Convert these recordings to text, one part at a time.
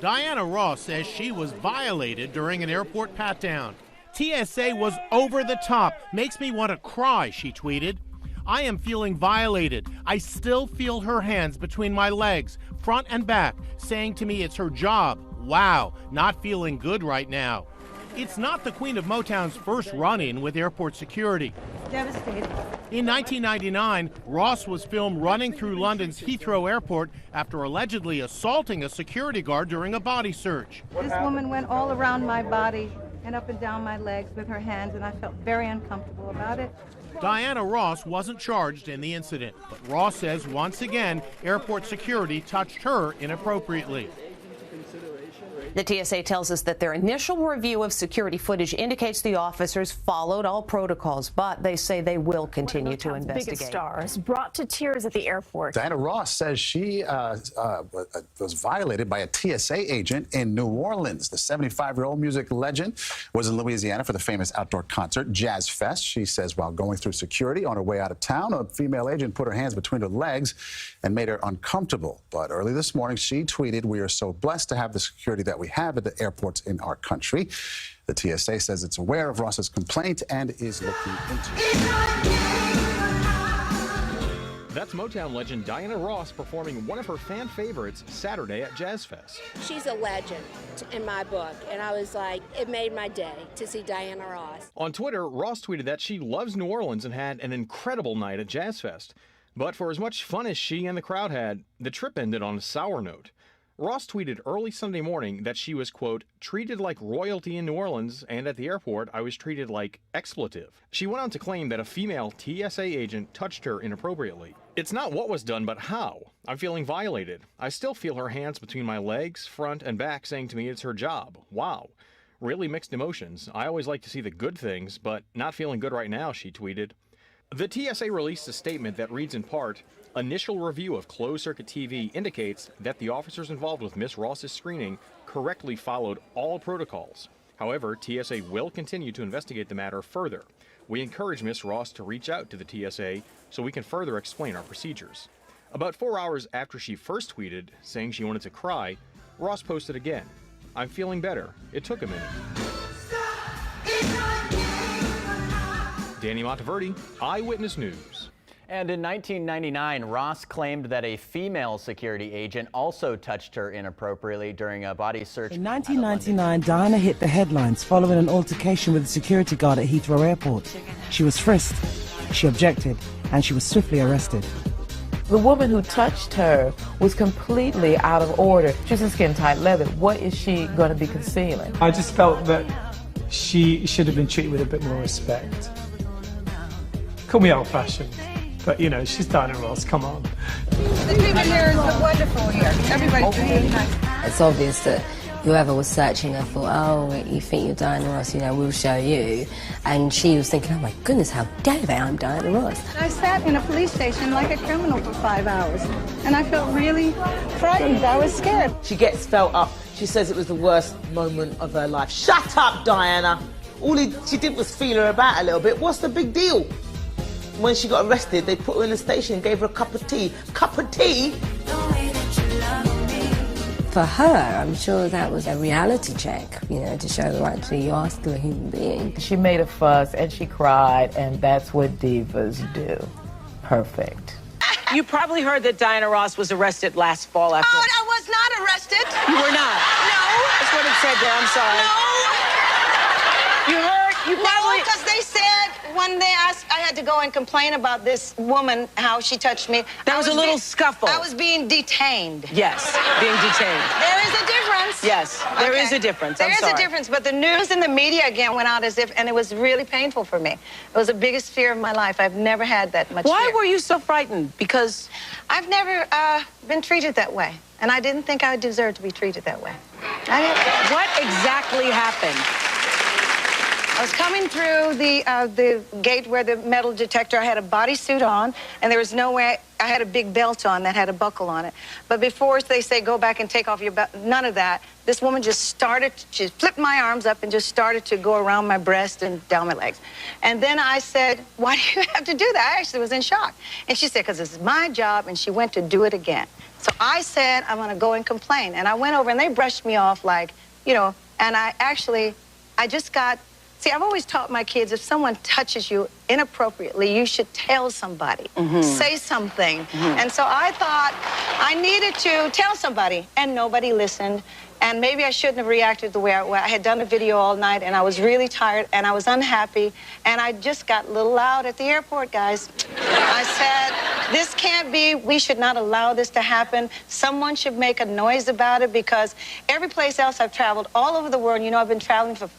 Diana Ross says she was violated during an airport pat-down. TSA was over the top. Makes me want to cry, she tweeted. I am feeling violated. I still feel her hands between my legs, front and back, saying to me it's her job. Wow, not feeling good right now. It's not the Queen of Motown's first run-in with airport security. Devastated. In 1999, Ross was filmed running through London's Heathrow Airport after allegedly assaulting a security guard during a body search. This woman went all around my body and up and down my legs with her hands, and I felt very uncomfortable about it. Diana Ross wasn't charged in the incident, but Ross says once again airport security touched her inappropriately. The TSA tells us that their initial review of security footage indicates the officers followed all protocols, but they say they will continue to investigate. Biggest stars brought to tears at the airport. Diana Ross says she was violated by a TSA agent in New Orleans. The 75-year-old music legend was in Louisiana for the famous outdoor concert, Jazz Fest. She says while going through security on her way out of town, a female agent put her hands between her legs and made her uncomfortable. But early this morning, she tweeted, "We are so blessed to have the security that we have at the airports in our country." The TSA says it's aware of Ross's complaint and is looking into it. That's Motown legend Diana Ross performing one of her fan favorites Saturday at Jazz Fest. She's a legend in my book, and I was like, it made my day to see Diana Ross. On Twitter, Ross tweeted that she loves New Orleans and had an incredible night at Jazz Fest. But for as much fun as she and the crowd had, the trip ended on a sour note. Ross tweeted early Sunday morning that she was, quote, treated like royalty in New Orleans, and at the airport I was treated like expletive. She went on to claim that a female TSA agent touched her inappropriately. It's not what was done, but how. I'm feeling violated. I still feel her hands between my legs, front and back, saying to me it's her job. Wow. Really mixed emotions. I always like to see the good things, but not feeling good right now, she tweeted. The TSA released a statement that reads in part, initial review of closed-circuit TV indicates that the officers involved with Miss Ross's screening correctly followed all protocols. However, TSA will continue to investigate the matter further. We encourage Miss Ross to reach out to the TSA so we can further explain our procedures. About 4 hours after she first tweeted, saying she wanted to cry, Ross posted again, I'm feeling better. It took a minute. Danny Monteverdi, Eyewitness News. And in 1999, Ross claimed that a female security agent also touched her inappropriately during a body search. In 1999, Diana hit the headlines following an altercation with a security guard at Heathrow Airport. She was frisked, she objected, and she was swiftly arrested. The woman who touched her was completely out of order. She was in skin-tight leather. What is she going to be concealing? I just felt that she should have been treated with a bit more respect. Call me old-fashioned, but you know, she's Diana Ross, come on. The people here is wonderful here. Everybody's really nice. It's obvious that whoever was searching her thought, oh, you think you're Diana Ross, you know, we'll show you. And she was thinking, oh my goodness, how dare they, I'm Diana Ross. I sat in a police station like a criminal for 5 hours, and I felt really frightened. I was scared. She gets felt up. She says it was the worst moment of her life. Shut up, Diana. All she did was feel her about a little bit. What's the big deal? When she got arrested, they put her in the station and gave her a cup of tea. Cup of tea? For her, I'm sure that was a reality check, you know, to show that actually you are still a human being. She made a fuss and she cried, and that's what divas do. Perfect. You probably heard that Diana Ross was arrested last fall after... Oh, I was not arrested. You were not? No. That's what it said there, I'm sorry. No. You heard? You probably... No, because they said when they asked, I had to go and complain about this woman, how she touched me. There was a little scuffle. I was being detained. Yes, being detained. There is a difference. Yes, there is a difference. There is a difference, but the news and the media again went out as if, and it was really painful for me. It was the biggest fear of my life. I've never had that much Why fear. were you so frightened? Because... I've never been treated that way, and I didn't think I deserved to be treated that way. What exactly happened? I was coming through the gate where the metal detector, I had a bodysuit on, and there was no way, I had a big belt on that had a buckle on it. But before they say go back and take off your belt, none of that. This woman just started, she flipped my arms up and just started to go around my breast and down my legs. And then I said, why do you have to do that? I actually was in shock. And she said, because this is my job, and she went to do it again. So I said, I'm going to go and complain. And I went over, and they brushed me off like, you know, and I just got, see, I've always taught my kids, if someone touches you inappropriately, you should tell somebody, say something. And so I thought I needed to tell somebody, and nobody listened. And maybe I shouldn't have reacted the way I had done a video all night, and I was really tired, and I was unhappy, and I just got a little loud at the airport, guys. I said, this can't be, we should not allow this to happen. Someone should make a noise about it, because every place else I've traveled, all over the world, you know, I've been traveling for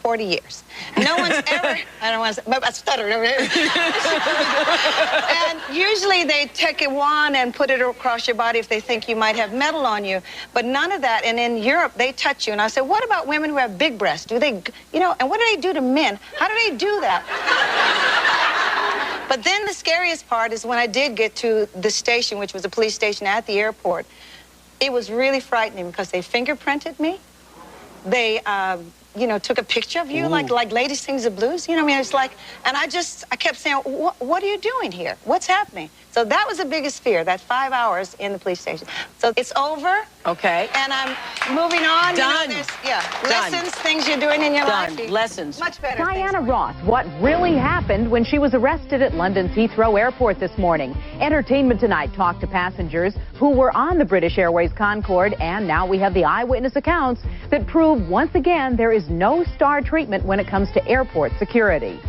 40 years. No one's ever, I don't want to say, but I stuttered. And usually they take a wand and put it across your body if they think you might have metal on you, but none of that. And in Europe, they touch you. And I said, what about women who have big breasts? Do they, you know, and what do they do to men? How do they do that? But then the scariest part is when I did get to the station, which was a police station at the airport, it was really frightening because they fingerprinted me. They, you know, took a picture of you, like Lady Sings the Blues. You know what I mean? It's like, and I kept saying, what are you doing here? What's happening? So that was the biggest fear, that 5 hours in the police station. So it's over. Okay. And I'm moving on. Done. You know, lessons, things you're doing in your life. Lessons. Much better. Diana Ross, what really happened when she was arrested at London's Heathrow Airport this morning. Entertainment Tonight talked to passengers who were on the British Airways Concorde, and now we have the eyewitness accounts that prove once again there is no star treatment when it comes to airport security.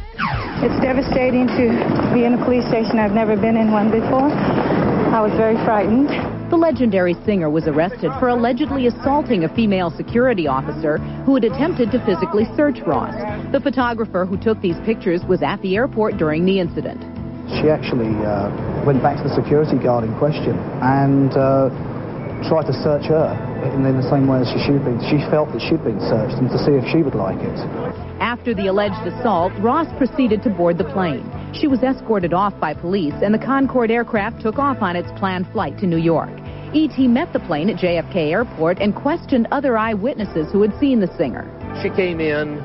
It's devastating to be in a police station. I've never been in one before. I was very frightened. The legendary singer was arrested for allegedly assaulting a female security officer who had attempted to physically search Ross. The photographer who took these pictures was at the airport during the incident. She actually went back to the security guard in question and tried to search her in the same way as she should have been. She felt that she'd been searched and to see if she would like it. After the alleged assault, Ross proceeded to board the plane. She was escorted off by police, and the Concorde aircraft took off on its planned flight to New York. E.T. met the plane at JFK Airport and questioned other eyewitnesses who had seen the singer. She came in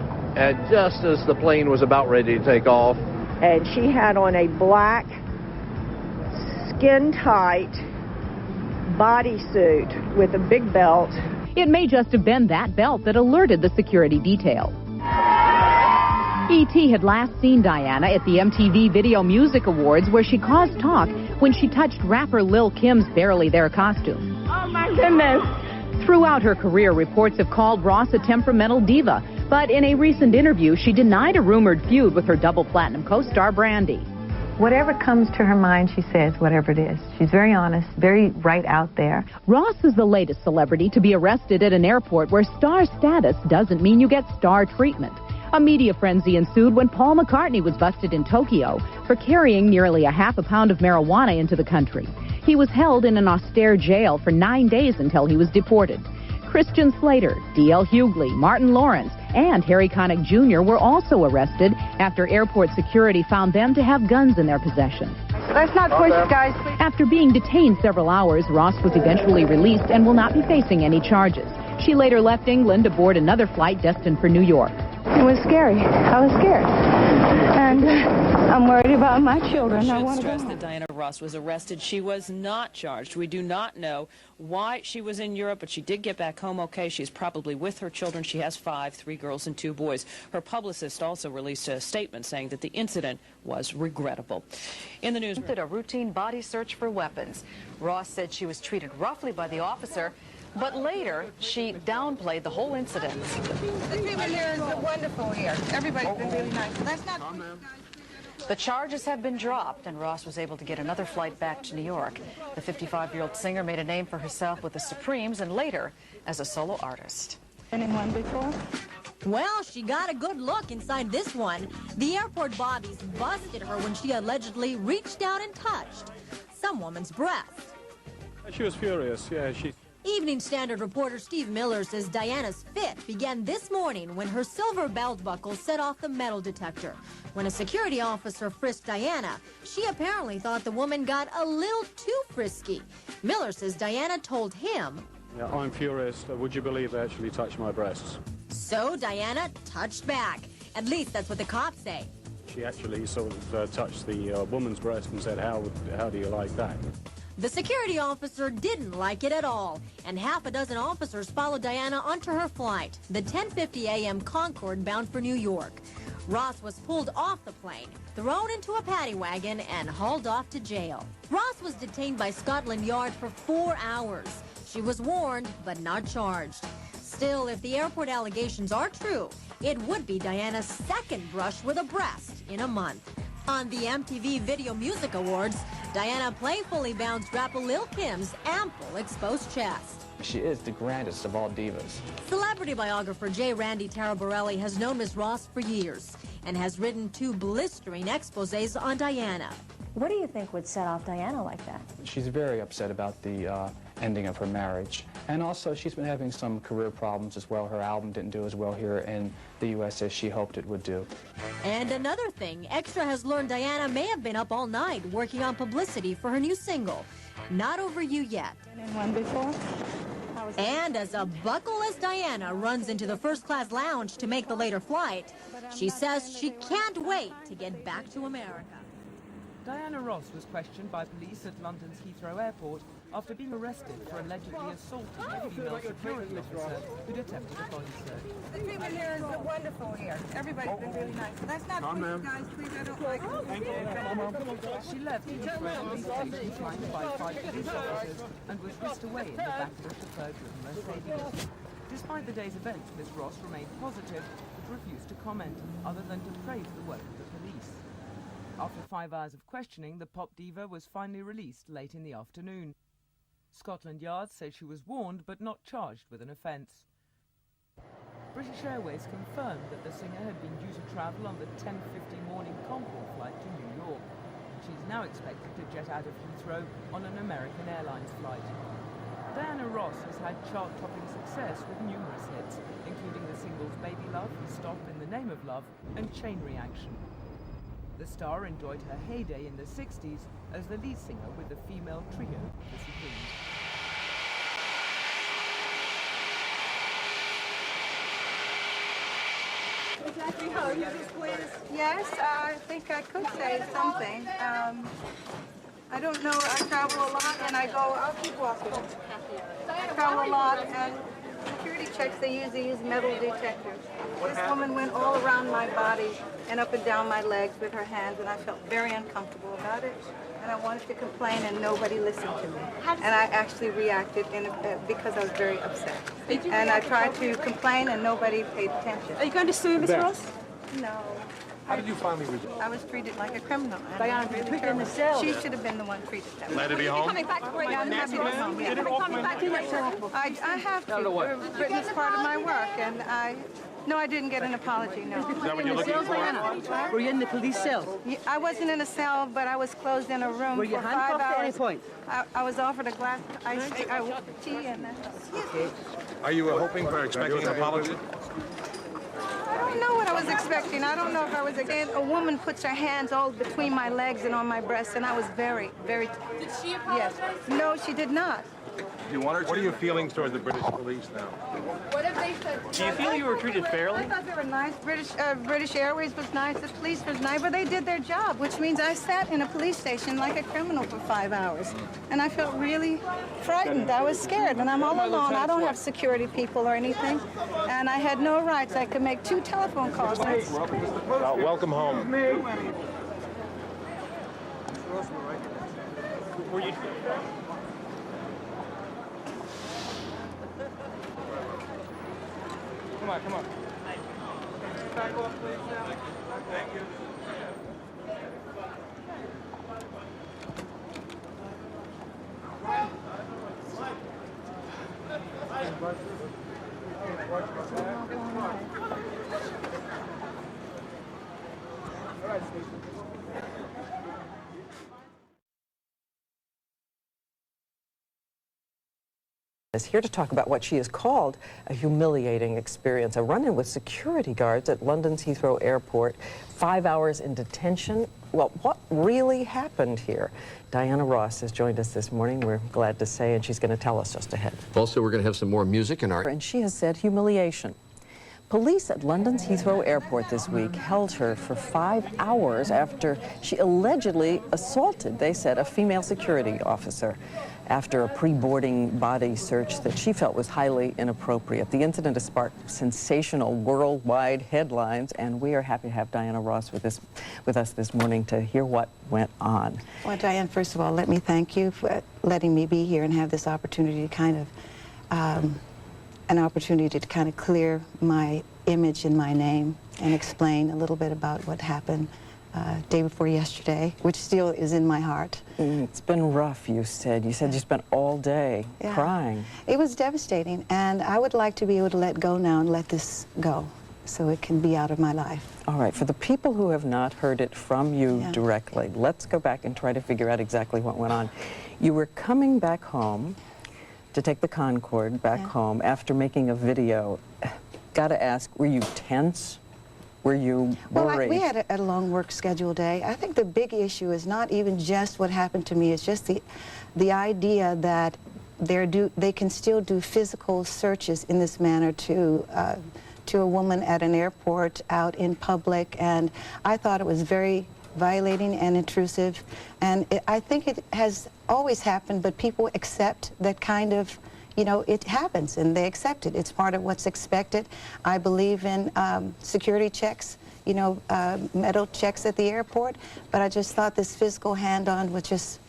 just as the plane was about ready to take off. And she had on a black, skin-tight bodysuit with a big belt. It may just have been that belt that alerted the security detail. E.T. had last seen Diana at the MTV Video Music Awards, where she caused talk when she touched rapper Lil' Kim's Barely There costume. Oh, my goodness. Throughout her career, reports have called Ross a temperamental diva, but in a recent interview, she denied a rumored feud with her double platinum co-star Brandy. Whatever comes to her mind, she says whatever it is. She's very honest, very right out there. Ross is the latest celebrity to be arrested at an airport where star status doesn't mean you get star treatment. A media frenzy ensued when Paul McCartney was busted in Tokyo for carrying nearly ½ pound of marijuana into the country. He was held in an austere jail for 9 days until he was deported. Christian Slater, D.L. Hughley, Martin Lawrence, and Harry Connick Jr. were also arrested after airport security found them to have guns in their possession. Let's not push, guys. After being detained several hours, Ross was eventually released and will not be facing any charges. She later left England to board another flight destined for New York. It was scary. I was scared. And I'm worried about my children. I want to stress that Diana Ross was arrested. She was not charged. We do not know why she was in Europe, but she did get back home okay. She's probably with her children. She has 5, 3 girls and 2 boys. Her publicist also released a statement saying that the incident was regrettable. In the news, a routine body search for weapons. Ross said she was treated roughly by the officer, but later she downplayed the whole incident. The people here are wonderful here. Everybody's been really nice. That's not. The charges have been dropped, and Ross was able to get another flight back to New York. The 55-year-old singer made a name for herself with the Supremes and later as a solo artist. Been in one before? Well, she got a good look inside this one. The airport bobbies busted her when she allegedly reached out and touched some woman's breast. She was furious, yeah. Evening Standard reporter Steve Miller says Diana's fit began this morning when her silver belt buckle set off the metal detector. When a security officer frisked Diana, she apparently thought the woman got a little too frisky. Miller says Diana told him, "Yeah, I'm furious. Would you believe they actually touched my breasts?" So Diana touched back. At least that's what the cops say. She actually sort of touched the woman's breast and said, how do you like that?" The security officer didn't like it at all, and half a dozen officers followed Diana onto her flight, the 10:50 a.m. Concorde bound for New York. Ross was pulled off the plane, thrown into a paddy wagon, and hauled off to jail. Ross was detained by Scotland Yard for 4 hours. She was warned, but not charged. Still, if the airport allegations are true, it would be Diana's second brush with a breast in a month. On the MTV Video Music Awards, Diana playfully bounced rapper Lil Kim's ample exposed chest. She is the grandest of all divas. Celebrity biographer J. Randy Taraborelli has known Ms. Ross for years and has written 2 blistering exposés on Diana. What do you think would set off Diana like that? She's very upset about the ending of her marriage. And also, she's been having some career problems as well. Her album didn't do as well here in the U.S. as she hoped it would do. And another thing, Extra has learned Diana may have been up all night working on publicity for her new single, Not Over You Yet. Been in one before? And as a buckleless Diana runs into the first-class lounge to make the later flight, she says she can't wait to get back to America. Diana Ross was questioned by police at London's Heathrow Airport after being arrested for allegedly assaulting a female security officer who detected a body search. The treatment here is wonderful here. Everybody's been really nice. That's not Come, ma'am. guys, please, I don't like it. Thank you. She left Heathrow police station trying to find 5 police officers and was whisked away in the back of a chauffeur-driven Mercedes. Despite the day's events, Ms. Ross remained positive but refused to comment, other than to praise the work of the police. After 5 hours of questioning, the pop diva was finally released late in the afternoon. Scotland Yard said she was warned but not charged with an offence. British Airways confirmed that the singer had been due to travel on the 10:50 morning Concorde flight to New York. She's now expected to jet out of Heathrow on an American Airlines flight. Diana Ross has had chart-topping success with numerous hits, including the singles Baby Love, Stop in the Name of Love, and Chain Reaction. The star enjoyed her heyday in the 60s as the lead singer with the female trio, the Supremes. Yes, I think I could say something. I don't know, I travel a lot and I'll keep walking. I travel a lot and security checks, they usually use metal detectors. This woman went all around my body and up and down my legs with her hands, and I felt very uncomfortable about it. And I wanted to complain, and nobody listened to me. And I actually reacted because I was very upset. And I tried to complain, and nobody paid attention. Are you going to sue Ms. Ross? No. How did you finally resolve? I was treated like a criminal. Diana, really put her in the cell. She should have been the one treated that way. Glad to be home? Coming back to work. Yeah, I'm happy to be home. Yeah. Coming back to work. I have to. Written as part of my work, and no, I didn't get an apology, no. Is that what you're looking for? Were you in the police cell? I wasn't in a cell, but I was closed in a room Were you for 5 handcuffed hours. at any point? I was offered a glass of iced tea and Okay. Are you hoping for expecting an apology? I don't know what I was expecting. I don't know if I was again. A woman puts her hands all between my legs and on my breasts, and I was very, very... Did she apologize? Yes. No, she did not. Do you want her to? What are your feelings towards the British police now? What have they said? Do you feel you were treated fairly? I thought they were nice. British Airways was nice. The police was nice, but they did their job, which means I sat in a police station like a criminal for 5 hours, and I felt really frightened. I was scared, and I'm all alone. I don't have security people or anything, and I had no rights. I could make 2 telephone calls. Welcome home. Were you? Come on, come on. Back off, please. Thank you. is here to talk about what she has called a humiliating experience, a run-in with security guards at London's Heathrow Airport, 5 hours in detention. Well, what really happened here? Diana Ross has joined us this morning, we're glad to say, and she's going to tell us just ahead. Also, we're going to have some more music in our... And she has said humiliation. Police at London's Heathrow Airport this week held her for 5 hours after she allegedly assaulted, they said, a female security officer after a pre-boarding body search that she felt was highly inappropriate. The incident has sparked sensational worldwide headlines, and we are happy to have Diana Ross with us this morning to hear what went on. Well, Diane, first of all, let me thank you for letting me be here and have this opportunity to kind of clear my image and my name and explain a little bit about what happened day before yesterday, which still is in my heart. It's been rough, you said. You said you spent all day crying. It was devastating, and I would like to be able to let go now and let this go so it can be out of my life. All right, for the people who have not heard it from you directly, let's go back and try to figure out exactly what went on. You were coming back home to take the Concorde back home after making a video. Gotta ask, were you tense? Were you worried? Well, we had a long work schedule day. I think the big issue is not even just what happened to me, it's just the idea that they can still do physical searches in this manner to a woman at an airport out in public, and I thought it was very violating and intrusive, and I think it has always happened, but people accept that kind of, you know, it happens and they accept it. It's part of what's expected. I believe in security checks, you know, metal checks at the airport, but I just thought this physical hand-on was just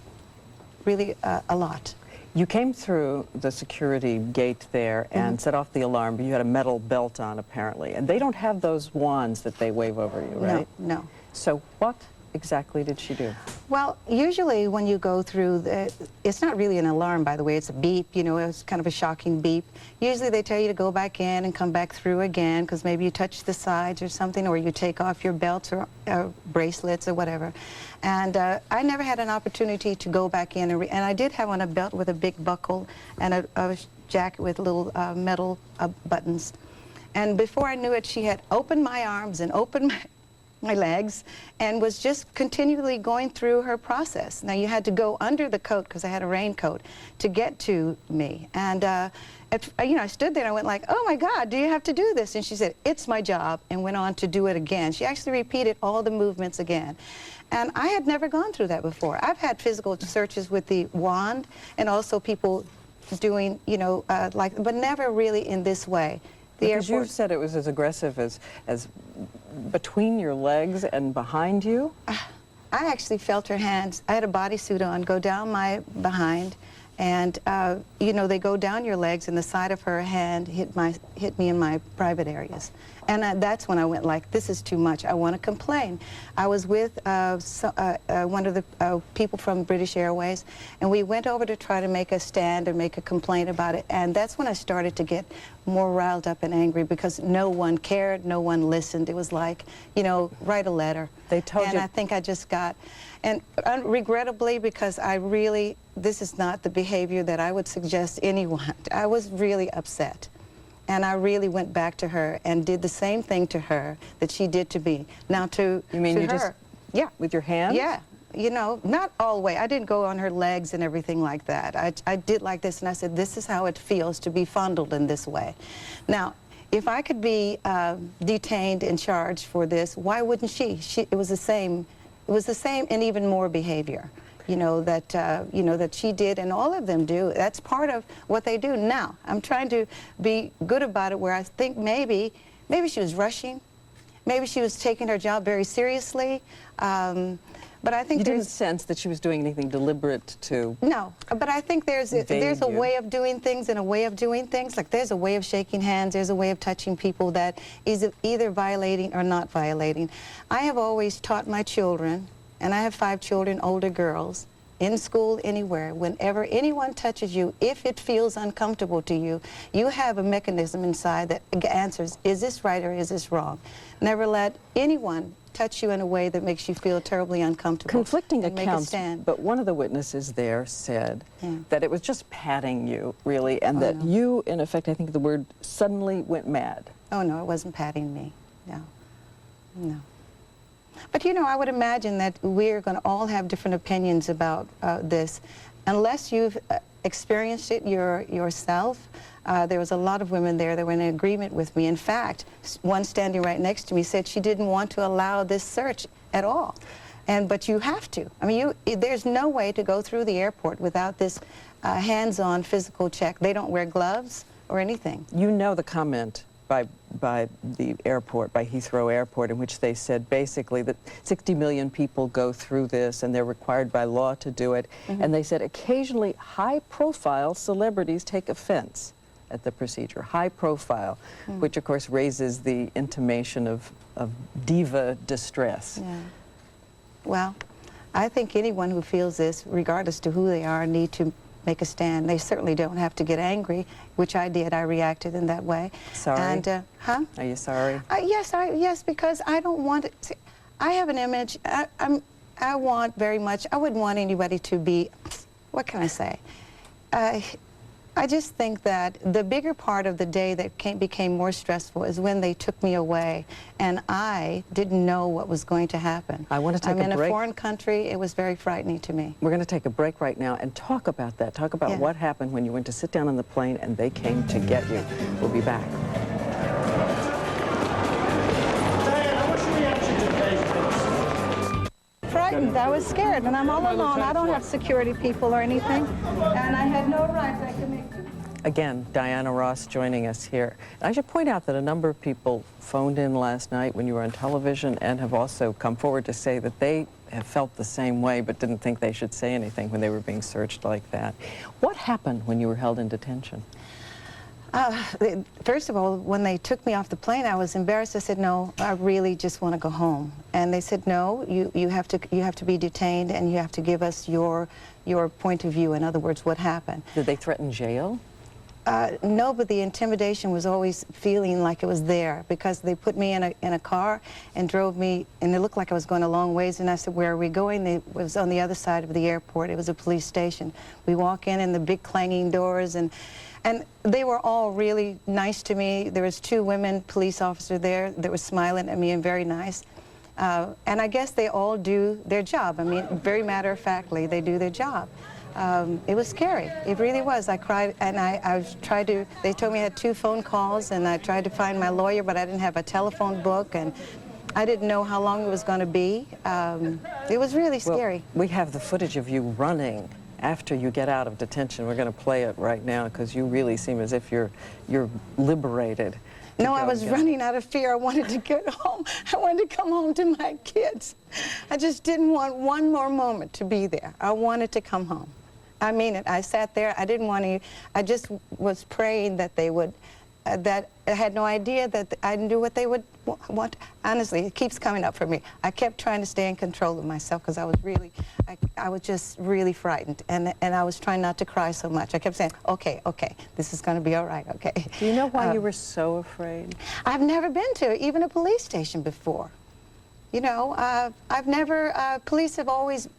really a lot. You came through the security gate there and set off the alarm, but you had a metal belt on apparently, and they don't have those wands that they wave over you, right? No, no. So what exactly did she do? Well, usually when you go through, it's not really an alarm, by the way, it's a beep, you know, it's kind of a shocking beep. Usually they tell you to go back in and come back through again because maybe you touch the sides or something, or you take off your belts or bracelets or whatever. And I never had an opportunity to go back in, and I did have on a belt with a big buckle and a jacket with little metal buttons. And before I knew it, she had opened my arms and opened my legs and was just continually going through her process. Now you had to go under the coat because I had a raincoat to get to me, and you know, I stood there and I went like, oh my God, do you have to do this? And she said, it's my job, and went on to do it again. She actually repeated all the movements again, and I had never gone through that before. I've had physical searches with the wand and also people doing, you know, but never really in this way. Because you said it was as aggressive as between your legs and behind you? I actually felt her hands. I had a bodysuit on, go down my behind, and you know, they go down your legs, and the side of her hand hit me in my private areas. And that's when I went like, this is too much. I want to complain. I was with one of the people from British Airways, and we went over to try to make a stand or make a complaint about it. And that's when I started to get more riled up and angry because no one cared, no one listened. It was like, you know, write a letter. They told you. And I think I just got, and regrettably, because this is not the behavior that I would suggest anyone. I was really upset. And I really went back to her and did the same thing to her that she did to me. Now You mean you just, with your hands? Yeah, you know, not all the way. I didn't go on her legs and everything like that. I did like this, and I said, this is how it feels to be fondled in this way. Now, if I could be detained and charged for this, why wouldn't she? It was the same and even more behavior. You know, that she did, and all of them do. That's part of what they do. Now, I'm trying to be good about it, where I think maybe she was rushing, maybe she was taking her job very seriously, but I think you didn't sense that she was doing anything deliberate to. No, but I think there's a way of doing things and a way of doing things. Like there's a way of shaking hands, there's a way of touching people that is either violating or not violating. I have always taught my children. And I have 5 children, older girls, in school, anywhere. Whenever anyone touches you, if it feels uncomfortable to you, you have a mechanism inside that answers, is this right or is this wrong? Never let anyone touch you in a way that makes you feel terribly uncomfortable. Conflicting and make a accounts, stand. but one of the witnesses there said that it was just patting you, really, and that you, in effect, I think the word suddenly went mad. Oh, no, it wasn't patting me. No. No. But, you know, I would imagine that we're going to all have different opinions about this. Unless you've experienced it yourself, there was a lot of women there that were in agreement with me. In fact, one standing right next to me said she didn't want to allow this search at all. But you have to. I mean, there's no way to go through the airport without this hands-on physical check. They don't wear gloves or anything. You know the comment by the airport, by Heathrow Airport, in which they said basically that 60 million people go through this and they're required by law to do it. And they said occasionally high-profile celebrities take offense at the procedure, high profile, which of course raises the intimation of diva distress. Yeah. Well, I think anyone who feels this, regardless to who they are, need to make a stand. They certainly don't have to get angry, which I did. I reacted in that way. Sorry? And, huh? Are you sorry? Yes, because I don't want it to, I have an image, I want very much, I wouldn't want anybody to be, what can I say? I just think that the bigger part of the day that became more stressful is when they took me away, and I didn't know what was going to happen. I want to take a break. I'm in a foreign country. It was very frightening to me. We're going to take a break right now and talk about that. Talk about what happened when you went to sit down on the plane and they came to get you. We'll be back. Frightened. I was scared, and I'm all alone. I don't have security people or anything, and I had no rights I could make. Again, Diana Ross joining us here. I should point out that a number of people phoned in last night when you were on television and have also come forward to say that they have felt the same way but didn't think they should say anything when they were being searched like that. What happened when you were held in detention? First of all, when they took me off the plane, I was embarrassed. I said, no, I really just want to go home. And they said, no, you have to be detained and you have to give us your point of view. In other words, what happened. Did they threaten jail? No, but the intimidation was always feeling like it was there, because they put me in a car and drove me, and it looked like I was going a long ways, and I said, where are we going? It was on the other side of the airport. It was a police station. We walk in and the big clanging doors, and they were all really nice to me. There was 2 women police officers there that were smiling at me and very nice. And I guess they all do their job. I mean, very matter-of-factly, they do their job. It was scary. It really was. I cried, and I tried to, they told me I had 2 phone calls, and I tried to find my lawyer, but I didn't have a telephone book, and I didn't know how long it was going to be. It was really scary. Well, we have the footage of you running after you get out of detention. We're going to play it right now because you really seem as if you're liberated. No, I was running out of fear. I wanted to get home. I wanted to come home to my kids. I just didn't want one more moment to be there. I wanted to come home. I mean it. I sat there. I didn't want to. I just was praying that they would, that I had no idea that I knew what they would want. Honestly, it keeps coming up for me. I kept trying to stay in control of myself because I was really, I was just really frightened. And I was trying not to cry so much. I kept saying, okay, okay, this is going to be all right, okay. Do you know why you were so afraid? I've never been to even a police station before. You know, I've never, police have always,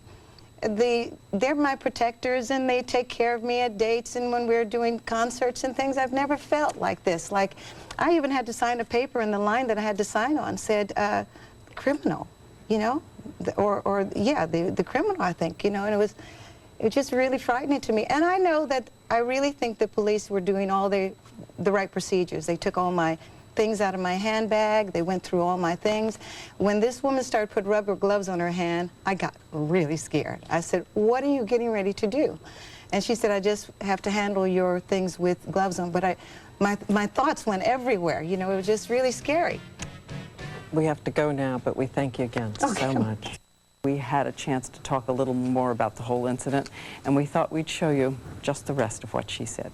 they're my protectors, and they take care of me at dates and when we're doing concerts and things. I've never felt like this. Like, I even had to sign a paper, and the line that I had to sign on said criminal, you know, the criminal, I think, you know, and it was just really frightening to me. And I know that I really think the police were doing all the right procedures. They took all my things out of my handbag. They went through all my things. When this woman started putting rubber gloves on her hand, I got really scared. I said, what are you getting ready to do? And she said, I just have to handle your things with gloves on. But my thoughts went everywhere. You know, it was just really scary. We have to go now, but we thank you again so much. We had a chance to talk a little more about the whole incident, and we thought we'd show you just the rest of what she said.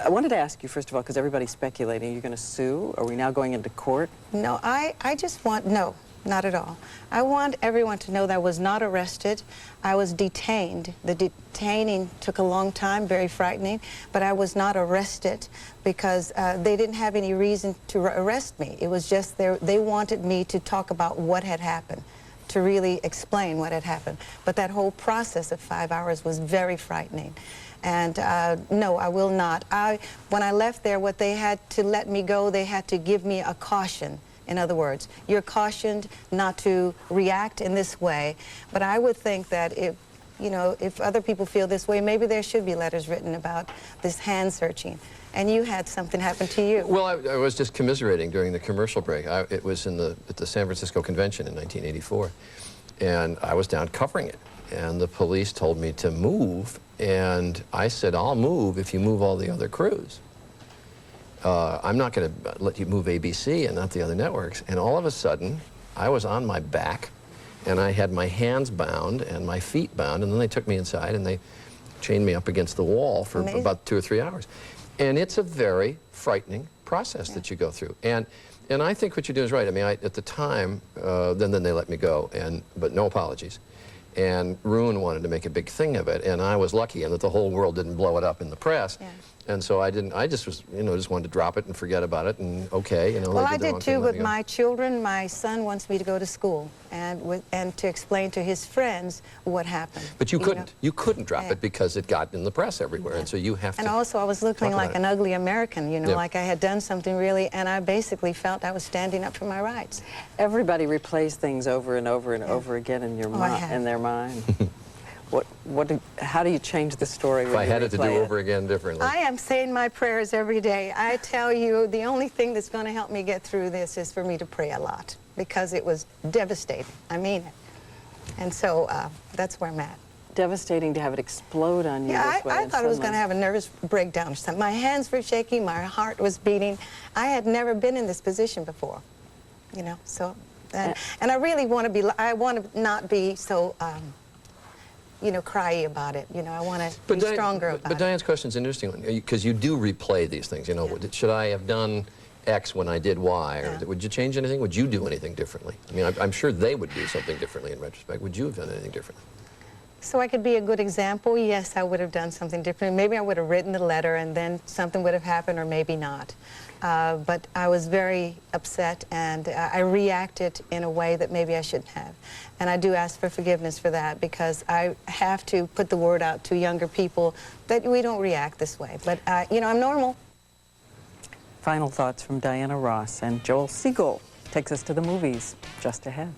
I wanted to ask you, first of all, because everybody's speculating, are you going to sue? Are we now going into court? No, I just want, no. Not at all. I want everyone to know that I was not arrested. I was detained. The detaining took a long time, very frightening, but I was not arrested because they didn't have any reason to arrest me. It was just they wanted me to talk about what had happened, to really explain what had happened. But that whole process of 5 hours was very frightening. And no, I will not. When I left there, what they had to let me go, they had to give me a caution. In other words, you're cautioned not to react in this way. But I would think that if, you know, if other people feel this way, maybe there should be letters written about this hand searching. And you had something happen to you. Well, I was just commiserating during the commercial break. It was at the San Francisco Convention in 1984. And I was down covering it. And the police told me to move. And I said, I'll move if you move all the other crews. I'm not going to let you move ABC and not the other networks. And all of a sudden, I was on my back, and I had my hands bound and my feet bound, and then they took me inside, and they chained me up against the wall for about 2 or 3 hours. And it's a very frightening process that you go through. And I think what you're doing is right. I mean, at the time, then they let me go, but no apologies. And Ruin wanted to make a big thing of it, and I was lucky in that the whole world didn't blow it up in the press. Yeah. And so I just was, you know, just wanted to drop it and forget about it, and okay, you know. Well, I did too with my children. My son wants me to go to school and to explain to his friends what happened. But you couldn't. You couldn't drop it because it got in the press everywhere, and so you have to. And also, I was looking like an ugly American, you know, like I had done something really, and I basically felt I was standing up for my rights. Everybody replays things over and over and over again in your in their mind. How do you change the story? If I had it to do over again differently. I am saying my prayers every day. I tell you, the only thing that's going to help me get through this is for me to pray a lot, because it was devastating. I mean it. And so that's where I'm at. Devastating to have it explode on you this way. I thought I was going to have a nervous breakdown or something. My hands were shaking, my heart was beating. I had never been in this position before, you know. So, and I really want to be. I want to not be so. You know, cryy about it. You know, I want to be stronger about it. But Diane's question is an interesting one, because you do replay these things. You know, should I have done X when I did Y? Or would you change anything? Would you do anything differently? I mean, I'm sure they would do something differently in retrospect. Would you have done anything differently? So I could be a good example. Yes, I would have done something different. Maybe I would have written the letter and then something would have happened, or maybe not. But I was very upset, and I reacted in a way that maybe I shouldn't have. And I do ask for forgiveness for that, because I have to put the word out to younger people that we don't react this way. But, you know, I'm normal. Final thoughts from Diana Ross, and Joel Siegel takes us to the movies just ahead.